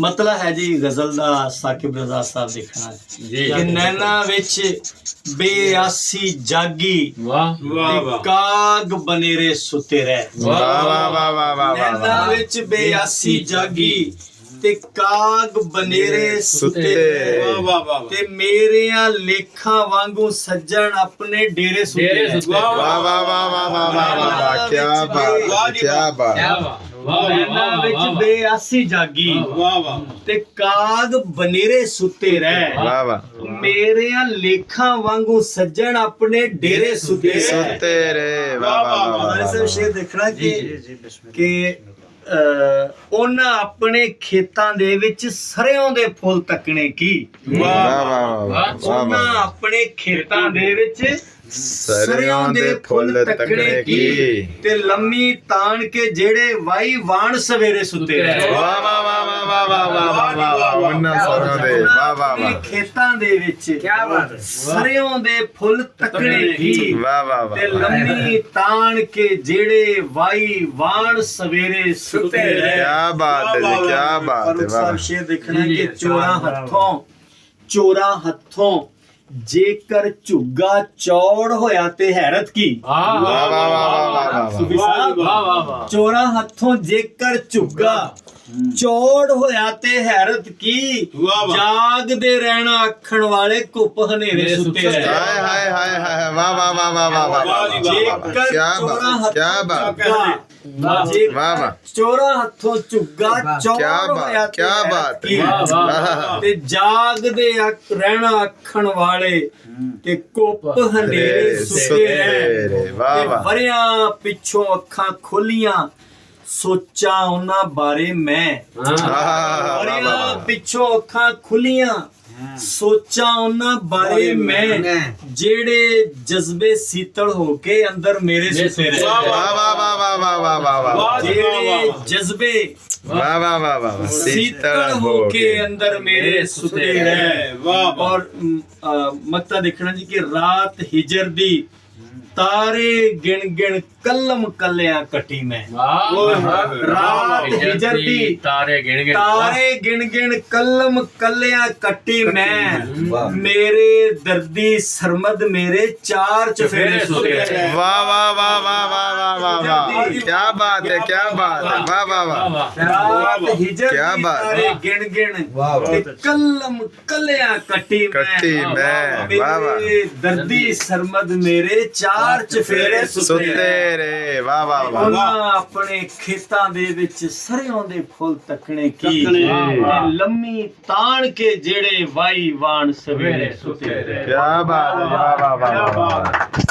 ਮਤਲਬ ਹੈ ਜੀ ਗਜ਼ਲ ਦਾ ਸਾਕਿਬ ਰਜ਼ਾ ਸਾਹਿਬ ਦੇਖਣਾ ਕਿ ਨੈਣਾ ਵਿੱਚ ਬੇਆਸੀ ਜਾਗੀ ਵਾਹ ਕਾਗ ਬਨੇਰੇ ਸੁੱਤੇ ਰਹਿ। ਵਾਹ ਵਾਹ ਵਾਹ ਵਾਹ ਵਾਹ ਨੈਣਾ ਵਿੱਚ ਬੇਆਸੀ ਜਾਗੀ ਤੇ ਕਾਗ ਬਨੇਰੇ ਸੁੱਤੇ ਵਾਹ ਤੇ ਮੇਰਿਆਂ ਲੇਖਾਂ ਵਾਂਗੂ ਸੱਜਣ ਆਪਣੇ ਡੇਰੇ ਸੁੱਤੇ ਵਾਹ ਵਾਹ ਵਾਹ ਵਾਹ ਵਾਹ ਵਾਹ ਕੀ ਬਾਤ ਕੀ ਬਾਤ ਨੈਣਾ ਵਿੱਚ ਬੇਆਸੀ ਜਾਗੀ ਵਾਹ ਤੇ ਕਾਗ ਬਨੇਰੇ ਸੁੱਤੇ ਰਹਿ। ਵਾਹ ਵਾਹ ਮੇਰਿਆਂ ਲੇਖਾਂ ਵਾਂਗੂ ਸੱਜਣ ਆਪਣੇ ਡੇਰੇ ਸੁੱਤੇ ਤੇਰੇ ਵਾਹ ਵਾਹ ਵਾਹ ਸਾਹਿਬ ਸ਼ੇਰ ਦੇਖਣਾ ਕਿ ਉਹਨਾਂ ਆਪਣੇ ਖੇਤਾਂ ਦੇ ਵਿੱਚ ਸਰ੍ਹੋਂ ਦੇ ਫੁੱਲ ਤੱਕਣੇ ਕੀ। ਵਾਹ ਵਾਹ ਵਾਹ ਉਹਨਾਂ ਆਪਣੇ ਖੇਤਾਂ ਦੇ ਵਿੱਚ ਸਰ੍ਹੋਂ ਦੇ ਫੁੱਲ ਤੱਕਣੇ ਕੀ ਤੇ ਲੰਮੀ ਤਾਣ ਕੇ ਜਿਹੜੇ ਵਾਈ ਵਾਣ ਸਵੇਰੇ ਸੁੱਤੇ ਰਹੇ। ਵਾਹ ਵਾਹ ਵਾਹ ਵਾਹ ਵਾਹ ਵਾਹ ਵਾਹ ਵਾਹ ਵਾਹ ਉਹਨਾਂ ਸਰੋਂ ਦੇ ਵਾਹ ਵਾਹ ਵਾਹ ਖੇਤਾਂ ਦੇ ਵਿੱਚ ਕੀ ਬਾਤ ਸਰ੍ਹੋਂ ਦੇ ਫੁੱਲ ਤੱਕਣੇ ਕੀ ਵਾਹ ਵਾਹ ਵਾਹ ਤੇ ਲੰਮੀ ਤਾਣ ਕੇ ਜਿਹੜੇ ਵਾਈ ਵਾਣ ਸਵੇਰੇ ਸੁੱਤੇ ਰਹੇ। ਕੀ ਬਾਤ ਹੈ ਜੀ ਕੀ ਬਾਤ ਹੈ ਵਾਹ ਸ਼ੇਰ ਦੇਖਣਾ ਕਿ ਚੋਰਾਂ ਹੱਥੋਂ ਜੇਕਰ ਝੁੱਗਾ ਚੌੜ ਹੋਇਆ ਤੇ ਹੈਰਤ ਕੀ। ਵਾਹ ਵਾਹ ਵਾਹ ਵਾਹ ਸੂਫੀ ਸਾਹਿਬ ਚੋਰਾਂ ਹੱਥੋਂ ਜੇਕਰ ਝੁੱਗਾ ਚੌੜ ਹੋਇਆ ਤੇ ਹੈਰਤ ਕੀ ਜਾਗਦੇ ਰਹਿਣਾ ਆਖਣ ਵਾਲੇ ਘੁੱਪ ਹਨੇਰੇ ਸੁੱਤੇ ਰਹੇ। ਹਾਏ ਹਾਏ ਹਾਏ ਹਾਏ ਵਾਹ ਵਾਹ ਵਾਹ ਵਾਹ ਵਾਹ ਵਾਹ ਜੇਕਰ ਕੀ ਬਾਤ ਕੀ ਬਾਤ ਵਾਹ ਵਾਹ ਚੋਰਾਂ ਹੱਥੋਂ ਝੁੱਗਾ ਚੌੜ ਕੀ ਹੋਇਆ ਬਾਤ ਕੀ ਬਾਤ ਤੇ ਜਾਗਦੇ ਰਹਿਣਾ ਆਖਣ ਵਾਲੇ ਤੇ ਕੁੱਪ ਹਨੇਰੇ ਸੁੱਤੇ ਰਹੇ। ਵਾਹ ਵਾਹ ਵਰਿਆਂ ਪਿੱਛੋਂ ਅੱਖਾਂ ਖੋਲੀਆਂ ਸੋਚਾਂ ਉਹਨਾਂ ਬਾਰੇ ਮੈਂ। ਵਰਿਆਂ ਪਿੱਛੋਂ ਅੱਖਾਂ ਖੁੱਲੀਆਂ ਸੋਚਾਂ ਉਹਨਾਂ ਬਾਰੇ ਮੈਂ ਜਿਹੜੇ ਜਜ਼ਬੇ ਸੀਤਲ ਹੋ ਕੇ ਅੰਦਰ ਮੇਰੇ ਸੁੱਤੇ ਰਹੇ। ਵਾਹ ਵਾਹ ਵਾਹ ਵਾਹ ਵਾਹ ਵਾਹ ਵਾਹ ਜਿਹੜੇ ਜਜ਼ਬੇ ਵਾਹ ਵਾਹ ਵਾਹ ਵਾਹ ਸੀਤਲ ਹੋ ਕੇ ਅੰਦਰ ਮੇਰੇ ਸੁੱਤੇ ਰਹੇ। ਔਰ ਮਕਤਾ ਦੇਖਣਾ ਜੀ ਕਿ ਰਾਤ ਹਿਜਰ ਦੀ ਤਾਰੇ ਗਿਣ ਗਿਣ ਕਲਮ ਕੱਲਿਆਂ ਕੱਟੀ ਮੈਂ। ਰਾਤ ਹਿਜਰ ਦੀ ਤਾਰੇ ਗਿਣ ਗਿਣ ਕਲਮ ਕੱਲਿਆਂ ਕੱਟੀ ਮੈਂ। ਮੇਰੇ ਦਰਦੀ ਸਰਮਦ ਮੇਰੇ ਚਾਰ ਚਫੇਰੇ ਸੁੱਤੇ ਰਹੇ। ਵਾਹ ਵਾਹ ਵਾਹ ਵਾਹ ਵਾਹ ਵਾਹ ਵਾਹ ਵਾਹ ਕੀ ਬਾਤ ਹੈ ਕੀ ਬਾਤ ਹੈ ਵਾਹ ਵਾਹ ਵਾਹ ਰਾਤ ਹਿਜਰ ਕਿਆ ਦੀ ਬਾਤ ਤਾਰੇ ਗਿਣ ਗਿਣ ਤੇ ਕਲਮ ਕੱਲਿਆਂ ਕੱਟੀ ਮੈਂ। ਵਾਹ ਵਾਹ ਮੇਰੇ ਦਰਦੀ ਸਰਮਦ ਮੇਰੇ ਚਾਰ ਚਫੇਰੇ ਸੁੱਤੇ ਰੇ ਵਾਹ ਵਾਹ ਵਾਹ ਉਹਨਾਂ ਆਪਣੇ ਖੇਤਾਂ ਦੇ ਵਿੱਚ ਸਰ੍ਹੋਂ ਦੇ ਫੁੱਲ ਤੱਕਣੇ ਕੀ ਲੰਮੀ ਤਾਣ ਕੇ ਜਿਹੜੇ ਵਾਈ ਵਾਣ ਸਵੇਰੇ ਸੁੱਤੇ ਰਹੇ। ਕੀ ਬਾਤ ਹੈ ਵਾਹ ਵਾਹ ਵਾਹ ਵਾਹ